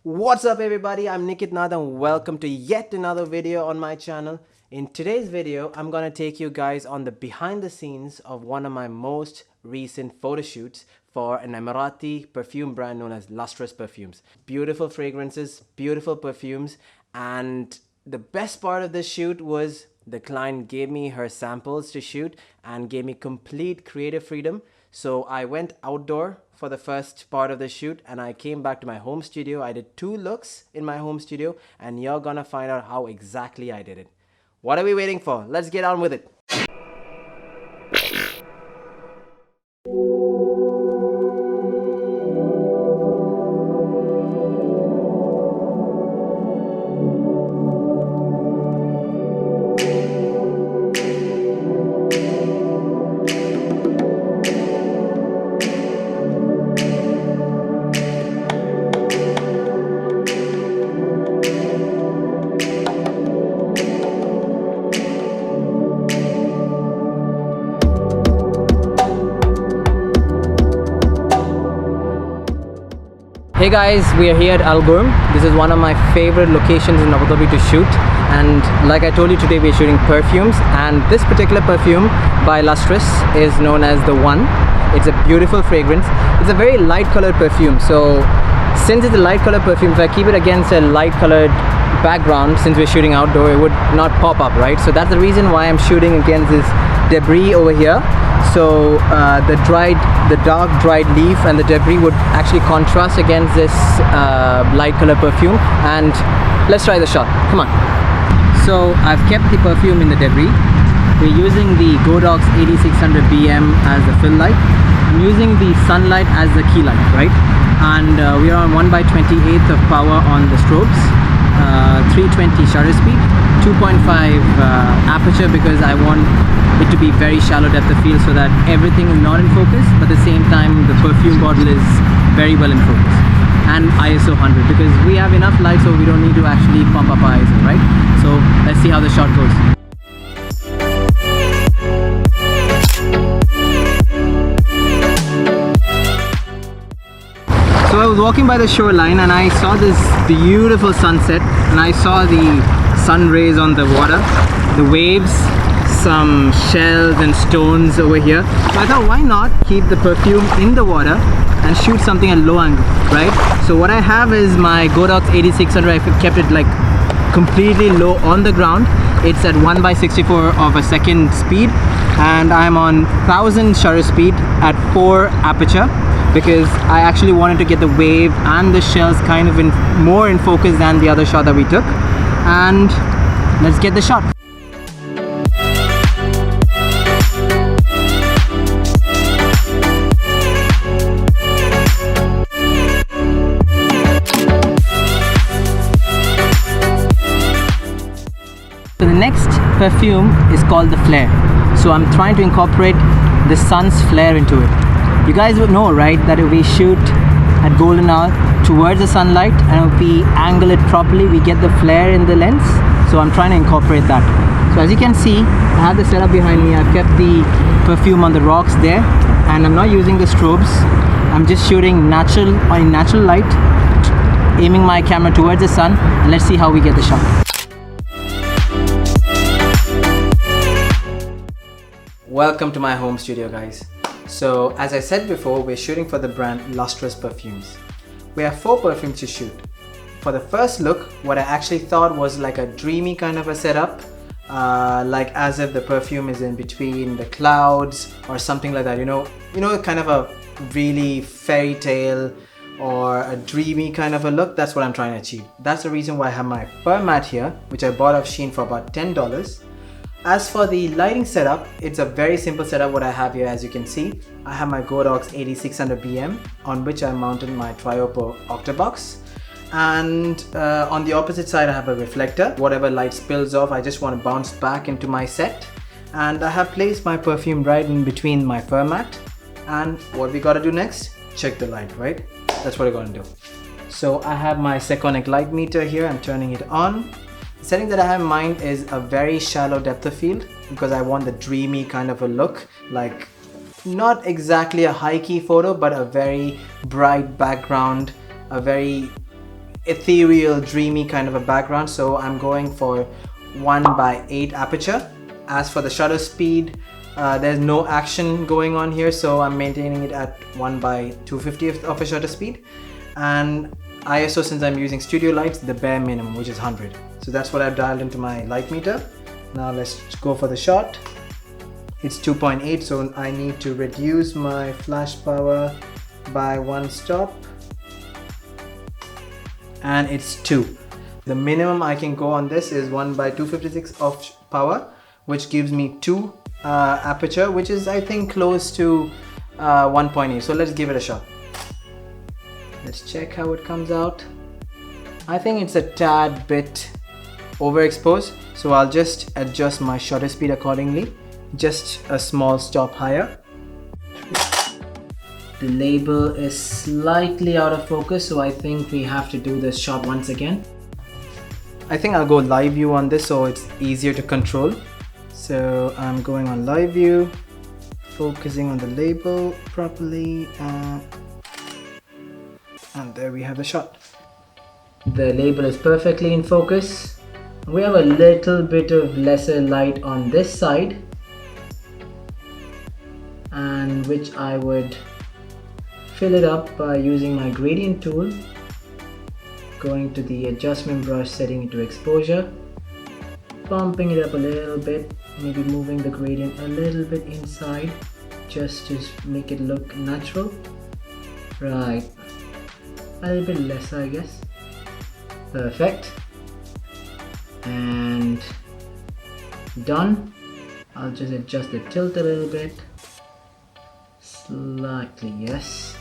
What's up everybody, I'm Nikit Nath and welcome to yet another video on my channel. In today's video, I'm gonna take you guys on the behind the scenes of one of my most recent photo shoots for an Emirati perfume brand known as Lustrous Perfumes. Beautiful fragrances, beautiful perfumes, and the best part of this shoot was the client gave me her samples to shoot and gave me complete creative freedom. So I went outdoor for the first part of the shoot and I came back to my home studio. I did 2 looks in my home studio and you're gonna find out how exactly I did it. What are we waiting for? Let's get on with it. Hey guys, we are here at Al Ghurm. This is one of my favorite locations in Abu Dhabi to shoot, and like I told you, today we're shooting perfumes, and this particular perfume by Lustrous is known as the One. It's a beautiful fragrance. It's a very light colored perfume, so since it's a light colored perfume, if I keep it against a light colored background, since we're shooting outdoor, it would not pop up, right? So that's the reason why I'm shooting against this debris over here. So the dark dried leaf and the debris would actually contrast against this light color perfume. And let's try the shot. Come on. So I've kept the perfume in the debris. We're using the Godox 8600 BM as the fill light. I'm using the sunlight as the key light, right? And we are on 1/28th of power on the strobes. 320 shutter speed, 2.5 aperture, because I want it to be very shallow depth of field so that everything is not in focus, but at the same time the perfume bottle is very well in focus. And ISO 100, because we have enough light so we don't need to actually pump up our ISO, right? So let's see how the shot goes. So I was walking by the shoreline and I saw this beautiful sunset, and I saw the sun rays on the water, the waves, some shells and stones over here. So I thought, why not keep the perfume in the water and shoot something at low angle, right? So what I have is my Godox 8600. I kept it like completely low on the ground. It's at 1/64 of a second speed, and I'm on 1000 shutter speed at 4 aperture, because I actually wanted to get the wave and the shells kind of more in focus than the other shot that we took. And let's get the shot. So the next perfume is called the Flare. So I'm trying to incorporate the sun's flare into it. You guys would know, right, that if we shoot at golden hour towards the sunlight and if we angle it properly, we get the flare in the lens. So I'm trying to incorporate that. So as you can see, I have the setup behind me. I've kept the perfume on the rocks there, and I'm not using the strobes. I'm just shooting natural light, aiming my camera towards the sun, and let's see how we get the shot. Welcome to my home studio, guys. So as I said before, we're shooting for the brand Lustrous Perfumes. We have 4 perfumes to shoot. For the first look, what I actually thought was like a dreamy kind of a setup, like as if the perfume is in between the clouds or something like that. You know, kind of a really fairy tale or a dreamy kind of a look. That's what I'm trying to achieve. That's the reason why I have my fur mat here, which I bought off Shein for about $10. As for the lighting setup, it's a very simple setup. What I have here, as you can see, I have my Godox 8600 BM on which I mounted my Triopo Octabox, and on the opposite side I have a reflector. Whatever light spills off, I just want to bounce back into my set, and I have placed my perfume right in between my fur mat. And what we got to do next? Check the light, right? That's what we're going to do. So I have my Seconic light meter here. I'm turning it on. The setting that I have in mind is a very shallow depth of field, because I want the dreamy kind of a look, like not exactly a high key photo, but a very bright background, a very ethereal, dreamy kind of a background, so I'm going for 1:8 aperture. As for the shutter speed, there's no action going on here, so I'm maintaining it at 1/250th of a shutter speed. And ISO, since I'm using studio lights, the bare minimum, which is 100. So that's what I've dialed into my light meter. Now let's go for the shot. It's 2.8, so I need to reduce my flash power by 1 stop. And it's 2. The minimum I can go on this is 1/256 of power, which gives me 2 aperture, which is I think close to 1.8. So let's give it a shot. Let's check how it comes out. I think it's a tad bit overexposed, so I'll just adjust my shutter speed accordingly, just a small stop higher. The label is slightly out of focus, so I think we have to do this shot once again. I think I'll go live view on this so it's easier to control. So I'm going on live view, focusing on the label properly, and there we have the shot. The label is perfectly in focus. We have a little bit of lesser light on this side, and which I would fill it up by using my gradient tool, going to the adjustment brush, setting it to exposure, bumping it up a little bit, maybe moving the gradient a little bit inside just to make it look natural. Right, a little bit lesser I guess. Perfect. And done. I'll just adjust the tilt a little bit, slightly, yes,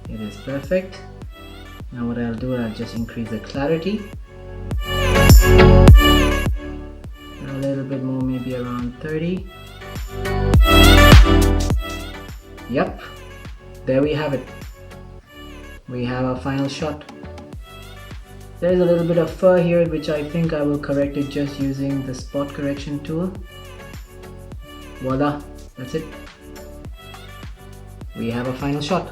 it is perfect. Now what I'll do, I'll just increase the clarity a little bit more, maybe around 30. Yep, there we have it. We have our final shot. There's a little bit of fur here, which I think I will correct it just using the spot correction tool. Voila, that's it. We have a final shot.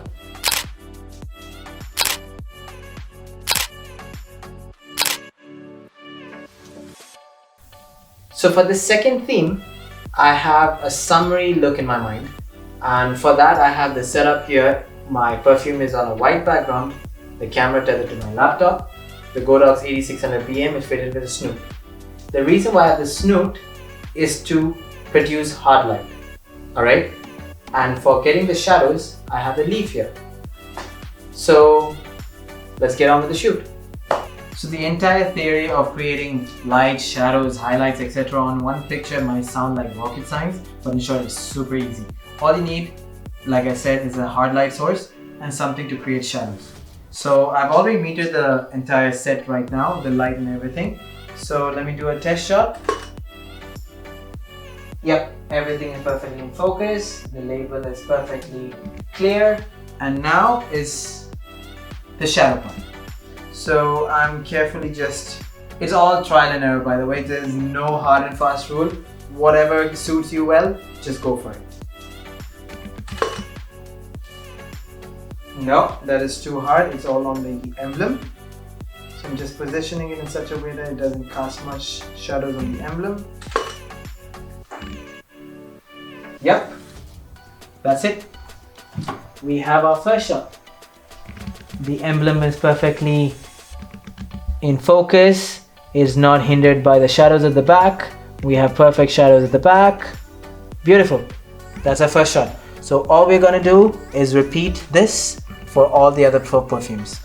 So for the second theme, I have a summary look in my mind, and for that I have the setup here. My perfume is on a white background, the camera tethered to my laptop, the Godox 8600 BM is fitted with a snoot. The reason why I have the snoot is to produce hard light, alright? And for getting the shadows, I have the leaf here. So let's get on with the shoot. So the entire theory of creating light, shadows, highlights, etc. on one picture might sound like rocket science, but in short, it's super easy. All you need, like I said, is a hard light source and something to create shadows. So I've already metered the entire set right now, the light and everything. So let me do a test shot. Yep, everything is perfectly in focus. The label is perfectly clear. And now is the shadow part. So I'm carefully it's all trial and error, by the way. There's no hard and fast rule. Whatever suits you well, just go for it. No, that is too hard. It's all on the emblem. So I'm just positioning it in such a way that it doesn't cast much shadows on the emblem. Yep, that's it. We have our first shot. The emblem is perfectly in focus, is not hindered by the shadows at the back. We have perfect shadows at the back. Beautiful. That's our first shot. So all we're gonna do is repeat this for all the other perfumes.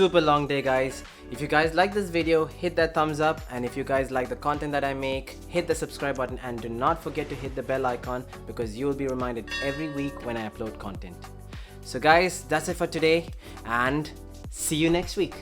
Super long day, guys. If you guys like this video, hit that thumbs up, and if you guys like the content that I make, hit the subscribe button and do not forget to hit the bell icon, because you will be reminded every week when I upload content. So guys, that's it for today, and see you next week.